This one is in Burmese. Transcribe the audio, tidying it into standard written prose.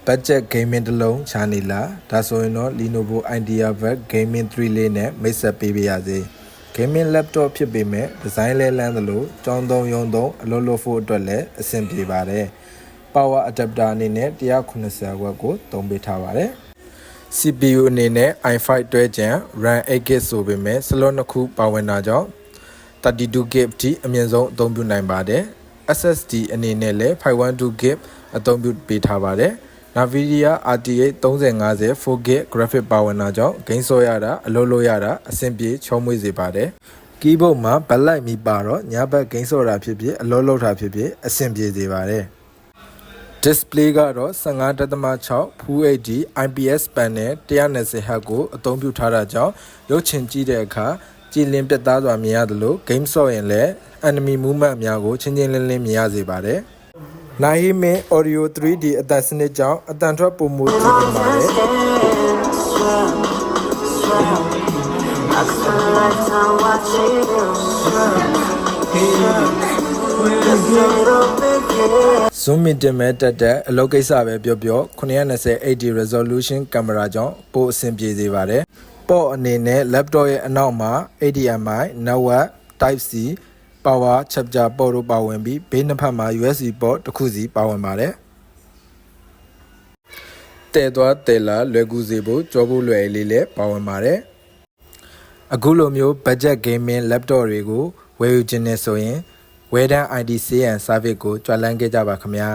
budget gaming တလုံးချာနေလားဒါဆိုရင်တော့ Lenovo IdeaPad Gaming 3လေးနဲ့မိတ်ဆက်ပေးပါရစေ Gaming laptop ဖြစ်ပေမဲ့ design လဲလန်းသလိုကြောင်းသုံးရုံသုံးအလုပ်လုပ်ဖို့အတွက်လည်းအဆင်ပြေပါတယ် Power adapter အနေနဲ့190 watt ကိုသုံးပေးထားပါတယ် CPU အနေနဲ့ i5 တွဲကြံ RAM 8GB ဆိုပေမဲ့ slot 2ခုပါဝင်တာကြောင့် 32GB အထိအမြင့်ဆုံးအသုံးပြုနိုင်ပါတယ် SSD အနေနဲ့လည်း 512GB အသုံးပြုပေးထားပါတယ် Nvidia RTX 3050 4GB graphic ပါဝင်တာကြောင့် game ဆော့ရတာအလုပ်လုပ်ရတာအဆင်ပြေချောမွေ့စေပါတယ် Keyboard မှာ backlight မီပါတော့ညဘက် game ဆော့တာဖြစ်ဖြစ်အလုပ်လုပ်တာဖြစ်ဖြစ်အဆင်ပြေစေပါတယ် Display ကတော့ 15.6 Full HD IPS panel 120Hz ကိုအသုံးပြုထားတာကြောင့်ရုပ်ချင်ကြည့်တဲ့အခါကြည်လင်ပြတ်သားစွာမြင်ရသလို game ဆော့ရင်လည်း enemy movement အများကိုချင်းချင်းလင်းလင်းမြင်ရစေပါတယ် Nahimin Audio 3D အသံစနစ်ကြောင့်အသံထွက်ပိုမိုကြည်လင်ပါတယ်Zoom in တင်မဲ့တက်တဲ့အလုပ်ကိစ္စပဲပြောပြော 920 HD resolution camera ကြောင့်ပိုအဆင်ပြေစေပါတယ်ပေါ့အနေနဲ့ laptop ရဲ့အနောက်မှာ HDMI network type C power charger port တို့ပါဝင်ပြီးဘေးနှစ်ဖက်မှာ USB port တစ်ခုစီပါဝင်ပါတယ်တဲသွားတဲလာလွယ်ကူစေဖို့ကြောဖို့လွယ်လေးလည်းပါဝင်ပါတယ်အခုလိုမျိုး budget gaming laptop တွေကိုဝယ်ယူခြင်းနဲ့ဆိုရင်ဝယ်တန်း ID CN service ကိုကြွလန်းခဲ့ကြပါခင်ဗျာ